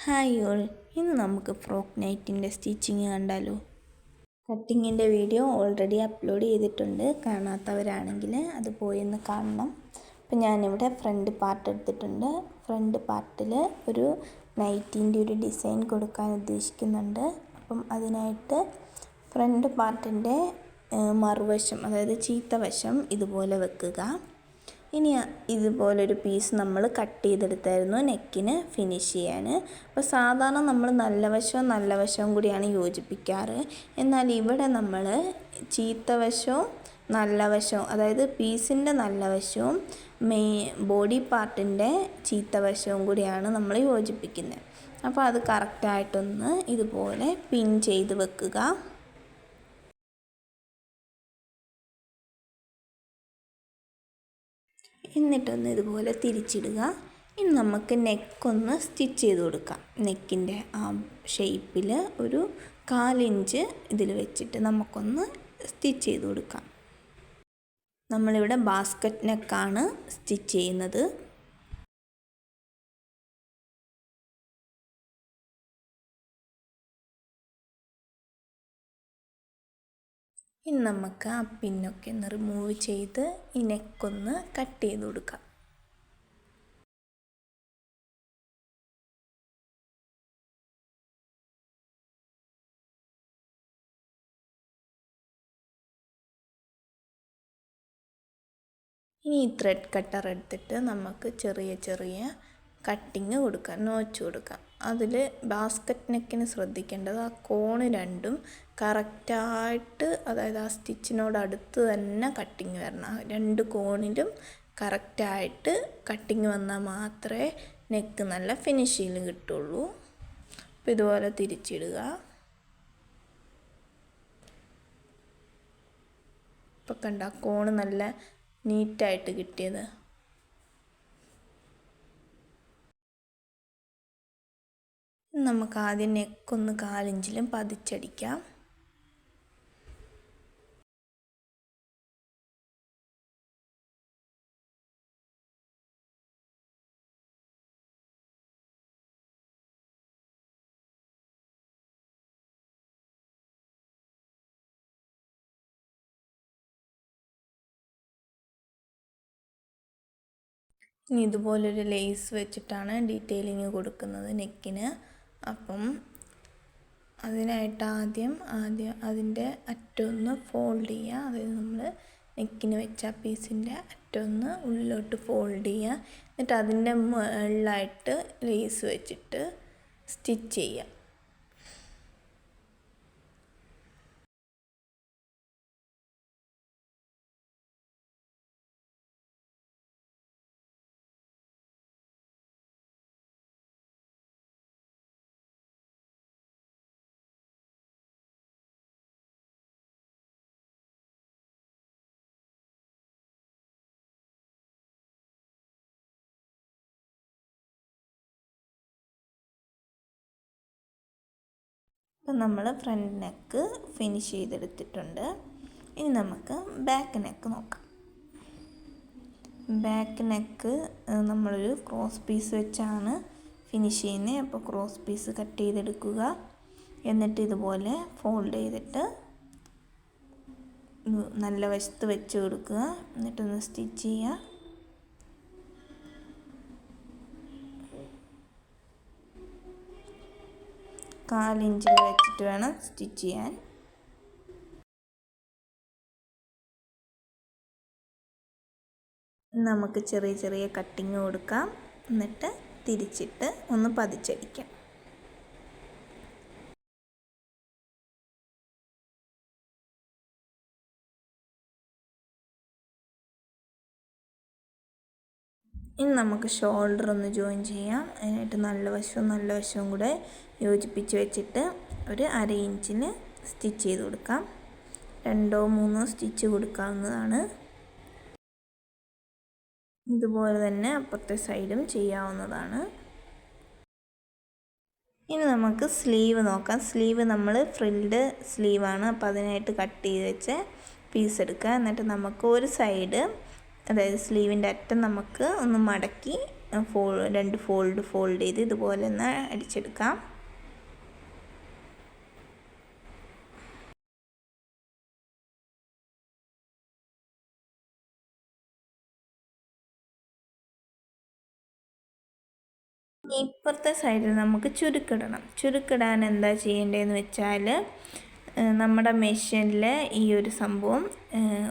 Hi all, ഇന്ന് നമുക്ക് frock നൈറ്റിൻ്റെ stitching കണ്ടാലോ. കട്ടിങ്ങിൻ്റെ വീഡിയോ ഓൾറെഡി അപ്ലോഡ് ചെയ്തിട്ടുണ്ട്. കാണാത്തവരാണെങ്കിൽ അത് പോയി ഒന്ന് കാണണം. അപ്പം ഞാനിവിടെ ഫ്രണ്ട് പാർട്ട് എടുത്തിട്ടുണ്ട്. ഫ്രണ്ട് പാർട്ടിൽ ഒരു നൈറ്റിൻ്റെ ഒരു ഡിസൈൻ കൊടുക്കാൻ ഉദ്ദേശിക്കുന്നുണ്ട്. അപ്പം അതിനായിട്ട് ഫ്രണ്ട് പാർട്ടിൻ്റെ മറുവശം, അതായത് ചീത്ത വശം ഇതുപോലെ വെക്കുക. ഇനി ഇതുപോലൊരു പീസ് നമ്മൾ കട്ട് ചെയ്തെടുത്തായിരുന്നു നെക്കിന് ഫിനിഷ് ചെയ്യാൻ. അപ്പോൾ സാധാരണ നമ്മൾ നല്ല വശവും കൂടിയാണ് യോജിപ്പിക്കാറ്. എന്നാൽ ഇവിടെ നമ്മൾ ചീത്ത വശവും നല്ല വശവും, അതായത് പീസിൻ്റെ നല്ല വശവും ബോഡി പാർട്ടിൻ്റെ ചീത്ത വശവും കൂടിയാണ് നമ്മൾ യോജിപ്പിക്കുന്നത്. അപ്പോൾ അത് കറക്റ്റായിട്ടൊന്ന് ഇതുപോലെ പിൻ ചെയ്ത് വെക്കുക. എന്നിട്ടൊന്ന് ഇതുപോലെ തിരിച്ചിടുക. ഇനി നമുക്ക് നെക്കൊന്ന് സ്റ്റിച്ച് ചെയ്ത് കൊടുക്കാം. നെക്കിൻ്റെ ആ ഷേപ്പിൽ ഒരു 1/4 ഇഞ്ച് ഇതിൽ വെച്ചിട്ട് നമുക്കൊന്ന് സ്റ്റിച്ച് ചെയ്ത് കൊടുക്കാം. നമ്മളിവിടെ ബാസ്ക്കറ്റ് നെക്കാണ് സ്റ്റിച്ച് ചെയ്യുന്നത്. ഇനി നമുക്ക് ആ പിന്നൊക്കെ ഒന്ന് റിമൂവ് ചെയ്ത് ഈ നെക്കൊന്ന് കട്ട് ചെയ്ത് കൊടുക്കാം. ഇനി ഈ ത്രെഡ് കട്ടർ എടുത്തിട്ട് നമുക്ക് ചെറിയ ചെറിയ കട്ടിങ് കൊടുക്കാം, നോച്ച് കൊടുക്കാം. അതിൽ ബാസ്ക്കറ്റ് നെക്കിന് ശ്രദ്ധിക്കേണ്ടത് ആ കോണ് രണ്ടും കറക്റ്റായിട്ട്, അതായത് ആ സ്റ്റിച്ചിനോട് അടുത്ത് തന്നെ കട്ടിങ് വരണം. 2 കോണിലും കറക്റ്റായിട്ട് കട്ടിങ് വന്നാൽ മാത്രമേ നെക്ക് നല്ല ഫിനിഷിൽ കിട്ടുള്ളൂ. അപ്പോൾ ഇതുപോലെ തിരിച്ചിടുക. ഇപ്പോൾ കണ്ട കോണ് നല്ല നീറ്റായിട്ട് കിട്ടിയത്. നമുക്ക് ആദ്യം നെക്കൊന്ന് 1/4 ഇഞ്ചിലും പതിച്ചടിക്കാം. ഇനി ഇതുപോലൊരു ലേസ് വെച്ചിട്ടാണ് ഡീറ്റെയിലിങ് കൊടുക്കുന്നത് നെക്കിന്. അപ്പം അതിനായിട്ട് ആദ്യം അതിൻ്റെ അറ്റമൊന്ന് ഫോൾഡ് ചെയ്യുക. അതായത് നമ്മൾ നെക്കിന് വെച്ച പീസിൻ്റെ അറ്റമൊന്ന് ഉള്ളിലോട്ട് ഫോൾഡ് ചെയ്യുക. എന്നിട്ട് അതിൻ്റെ മുകളിലായിട്ട് ലേസ് വെച്ചിട്ട് സ്റ്റിച്ച് ചെയ്യുക. അപ്പം നമ്മൾ ഫ്രണ്ട് നെക്ക് ഫിനിഷ് ചെയ്തെടുത്തിട്ടുണ്ട്. ഇനി നമുക്ക് ബാക്ക് നെക്ക് നോക്കാം. ബാക്ക് നെക്ക് നമ്മളൊരു ക്രോസ് പീസ് വെച്ചാണ് ഫിനിഷ് ചെയ്യുന്നത്. അപ്പോൾ ക്രോസ് പീസ് കട്ട് ചെയ്തെടുക്കുക. എന്നിട്ട് ഇതുപോലെ ഫോൾഡ് ചെയ്തിട്ട് നല്ല വശത്ത് വെച്ച് കൊടുക്കുക. എന്നിട്ടൊന്ന് സ്റ്റിച്ച് ചെയ്യുക. കാൽ ഇഞ്ചിൽ വെച്ചിട്ട് വേണം സ്റ്റിച്ച് ചെയ്യാൻ. നമുക്ക് ചെറിയ ചെറിയ കട്ടിങ് കൊടുക്കാം. എന്നിട്ട് തിരിച്ചിട്ട് ഒന്ന് പതിച്ചടിക്കാം. ഇനി നമുക്ക് ഷോൾഡർ ഒന്ന് ജോയിൻ ചെയ്യാം. അതിനായിട്ട് നല്ല വശവും കൂടെ യോജിപ്പിച്ച് വെച്ചിട്ട് ഒരു 1/2 ഇഞ്ചിന് സ്റ്റിച്ച് ചെയ്ത് കൊടുക്കാം. 2 3 സ്റ്റിച്ച് കൊടുക്കാവുന്നതാണ്. ഇതുപോലെ തന്നെ അപ്പുറത്തെ സൈഡും ചെയ്യാവുന്നതാണ്. ഇനി നമുക്ക് സ്ലീവ് നോക്കാം. സ്ലീവ് നമ്മൾ ഫ്രിൽഡ് സ്ലീവാണ്. അപ്പോൾ അതിനായിട്ട് കട്ട് ചെയ്ത് വെച്ച് പീസ് എടുക്കുക. എന്നിട്ട് നമുക്ക് ഒരു സൈഡ്, അതായത് സ്ലീവിൻ്റെ അറ്റം നമുക്ക് ഒന്ന് മടക്കി രണ്ട് ഫോൾഡ് ചെയ്ത് ഇതുപോലെ ഒന്ന് അടിച്ചെടുക്കാം. ഇപ്പുറത്തെ സൈഡിൽ നമുക്ക് ചുരുക്കിടണം. ചുരുക്കിടാൻ എന്താ ചെയ്യേണ്ടതെന്ന് വെച്ചാൽ നമ്മുടെ മെഷീനിൽ ഈ ഒരു സംഭവം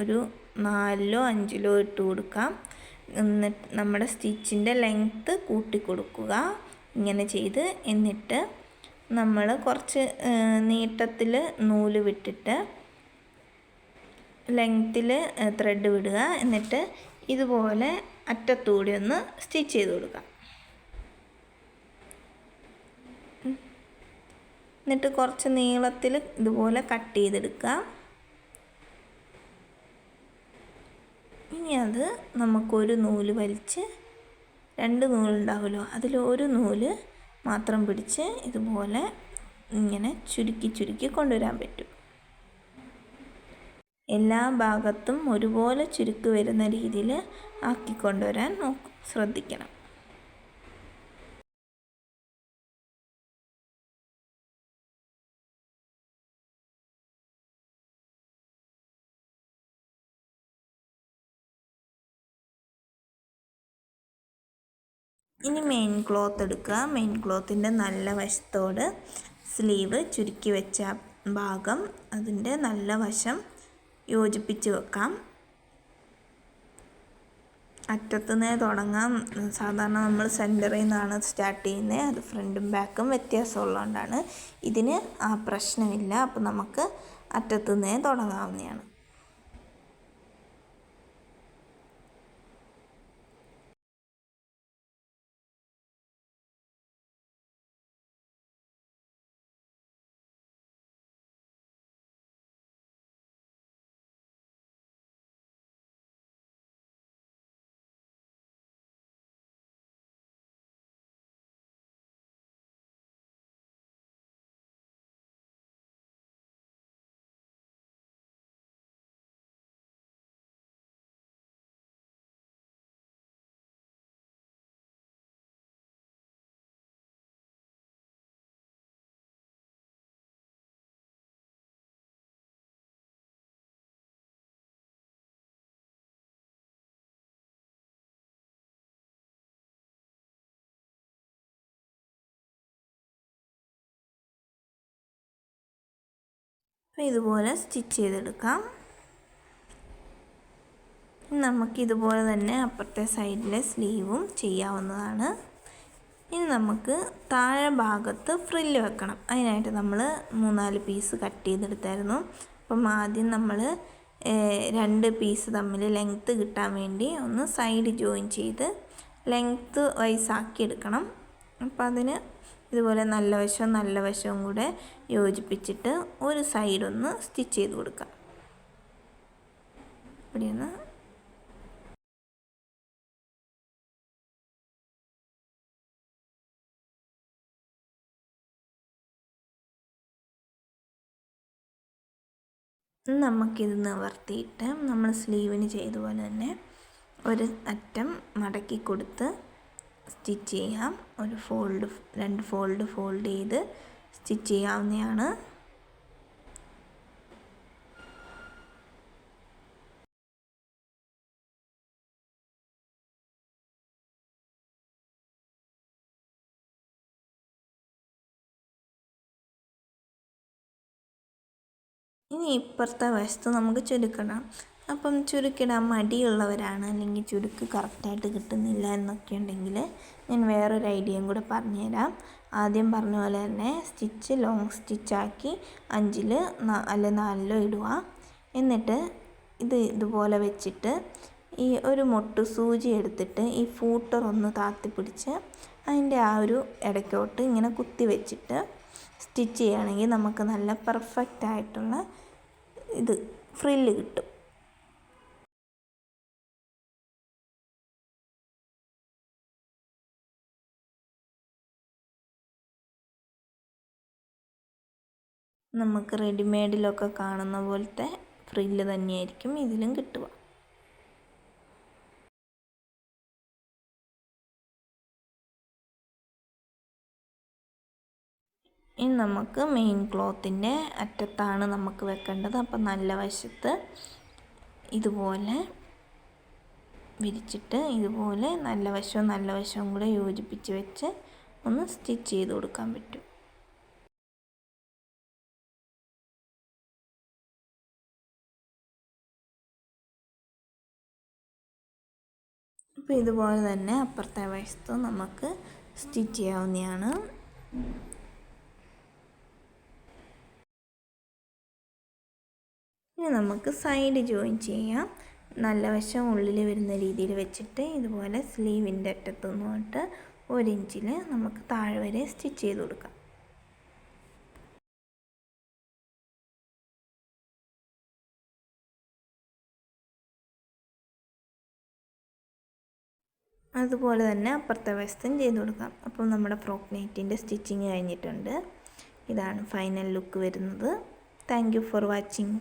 ഒരു 4ലോ 5ലോ ഇട്ട് കൊടുക്കാം. എന്നിട്ട് നമ്മുടെ സ്റ്റിച്ചിൻ്റെ ലെങ്ത്ത് കൂട്ടി കൊടുക്കുക. ഇങ്ങനെ ചെയ്ത് എന്നിട്ട് നമ്മൾ കുറച്ച് നീട്ടത്തിൽ നൂല് വിട്ടിട്ട് ലെങ്ത്തിൽ ത്രെഡ് വിടുക. എന്നിട്ട് ഇതുപോലെ അറ്റത്തൂടെ ഒന്ന് സ്റ്റിച്ച് ചെയ്ത് കൊടുക്കുക. എന്നിട്ട് കുറച്ച് നീളത്തിൽ ഇതുപോലെ കട്ട് ചെയ്തെടുക്കുക. ഇനി അത് നമുക്കൊരു നൂല് വലിച്ച് 2 നൂലുണ്ടാവുമല്ലോ, അതിലൊരു നൂല് മാത്രം പിടിച്ച് ഇതുപോലെ ഇങ്ങനെ ചുരുക്കി കൊണ്ടുവരാൻ പറ്റും. എല്ലാ ഭാഗത്തും ഒരുപോലെ ചുരുക്ക് വരുന്ന രീതിയിൽ ആക്കിക്കൊണ്ടുവരാൻ ശ്രദ്ധിക്കണം. ഇനി മെയിൻ ക്ലോത്ത് എടുക്കുക. മെയിൻ ക്ലോത്തിൻ്റെ നല്ല വശത്തോട് സ്ലീവ് ചുരുക്കി വെച്ച ഭാഗം അതിൻ്റെ നല്ല വശം യോജിപ്പിച്ച് വെക്കാം. അറ്റത്തുനിന്നേ തുടങ്ങാം. സാധാരണ നമ്മൾ സെൻറ്ററിൽ നിന്നാണ് സ്റ്റാർട്ട് ചെയ്യുന്നത്. അത് ഫ്രണ്ടും ബാക്കും വ്യത്യാസമുള്ളതുകൊണ്ടാണ്. ഇതിന് ആ പ്രശ്നമില്ല. അപ്പോൾ നമുക്ക് അറ്റത്തുനിന്നേ തുടങ്ങാവുന്നതാണ്. അപ്പോൾ ഇതുപോലെ സ്റ്റിച്ച് ചെയ്തെടുക്കാം. നമുക്കിതുപോലെ തന്നെ അപ്പുറത്തെ സൈഡിലെ സ്ലീവും ചെയ്യാവുന്നതാണ്. ഇനി നമുക്ക് താഴെ ഭാഗത്ത് ഫ്രില്ല് വെക്കണം. അതിനായിട്ട് നമ്മൾ 3-4 പീസ് കട്ട് ചെയ്തെടുത്തായിരുന്നു. അപ്പം ആദ്യം നമ്മൾ 2 പീസ് തമ്മിൽ ലെങ്ത്ത് കിട്ടാൻ വേണ്ടി ഒന്ന് സൈഡ് ജോയിൻ ചെയ്ത് ലെങ്ത്ത് വൈസ് ആക്കി എടുക്കണം. അപ്പം അതിന് ഇതുപോലെ നല്ല വശവും കൂടെ യോജിപ്പിച്ചിട്ട് ഒരു സൈഡൊന്ന് സ്റ്റിച്ച് ചെയ്ത് കൊടുക്കാം. ഇവിടെയൊന്ന് നമുക്കിത് നിവർത്തിയിട്ട് നമ്മൾ സ്ലീവിന് ചെയ്തതുപോലെ തന്നെ ഒരു അറ്റം മടക്കി കൊടുത്ത് സ്റ്റിച്ച് ചെയ്യാം. ഒരു 2 ഫോൾഡ് ചെയ്ത് സ്റ്റിച്ച് ചെയ്യാവുന്നതാണ്. ഇനി ഇപ്പുറത്തെ വശത്ത് നമുക്ക് ചുരുക്കണം. അപ്പം ചുരുക്കിടാൻ മടിയുള്ളവരാണ്, അല്ലെങ്കിൽ ചുരുക്ക് കറക്റ്റായിട്ട് കിട്ടുന്നില്ല എന്നൊക്കെ ഉണ്ടെങ്കിൽ ഞാൻ വേറൊരു ഐഡിയയും കൂടെ പറഞ്ഞുതരാം. ആദ്യം പറഞ്ഞ പോലെ തന്നെ സ്റ്റിച്ച് ലോങ് സ്റ്റിച്ചാക്കി 5-ൽ അല്ലെ 4-ലോ ഇടുക. എന്നിട്ട് ഇതുപോലെ വെച്ചിട്ട് ഈ ഒരു മൊട്ട് സൂചി എടുത്തിട്ട് ഈ ഫൂട്ടർ ഒന്ന് താത്തി പിടിച്ച് അതിൻ്റെ ആ ഒരു ഇടയ്ക്കോട്ട് ഇങ്ങനെ കുത്തി വെച്ചിട്ട് സ്റ്റിച്ച് ചെയ്യുകയാണെങ്കിൽ നമുക്ക് നല്ല പെർഫെക്റ്റ് ആയിട്ടുള്ള ഫ്രില്ല് കിട്ടും. നമുക്ക് റെഡിമെയ്ഡിലൊക്കെ കാണുന്ന പോലത്തെ ഫ്രില്ല് തന്നെയായിരിക്കും ഇതിലും കിട്ടുക. ഇനി നമുക്ക് മെയിൻ ക്ലോത്തിൻ്റെ അറ്റത്താണ് നമുക്ക് വെക്കേണ്ടത്. അപ്പം നല്ല വശത്ത് ഇതുപോലെ വിരിച്ചിട്ട് ഇതുപോലെ നല്ല വശവും കൂടെ യോജിപ്പിച്ച് വെച്ച് ഒന്ന് സ്റ്റിച്ച് ചെയ്ത് കൊടുക്കാൻ പറ്റും. അപ്പോൾ ഇതുപോലെ തന്നെ അപ്പുറത്തെ വശത്ത് നമുക്ക് സ്റ്റിച്ച് ചെയ്യാവുന്നതാണ്. ഇനി നമുക്ക് സൈഡ് ജോയിൻ ചെയ്യാം. നല്ല വശം ഉള്ളിൽ വരുന്ന രീതിയിൽ വെച്ചിട്ട് ഇതുപോലെ സ്ലീവിൻ്റെ അറ്റത്ത് നിന്നിട്ട് 1 ഇഞ്ചിൽ നമുക്ക് താഴെ വരെ സ്റ്റിച്ച് ചെയ്ത് കൊടുക്കാം. അതുപോലെ തന്നെ അപ്പുറത്തെ വശത്തും ചെയ്ത് കൊടുക്കാം. അപ്പോൾ നമ്മുടെ ഫ്രോക്ക് നൈറ്റിൻ്റെ സ്റ്റിച്ചിങ് കഴിഞ്ഞിട്ടുണ്ട്. ഇതാണ് ഫൈനൽ ലുക്ക് വരുന്നത്. Thank you for watching.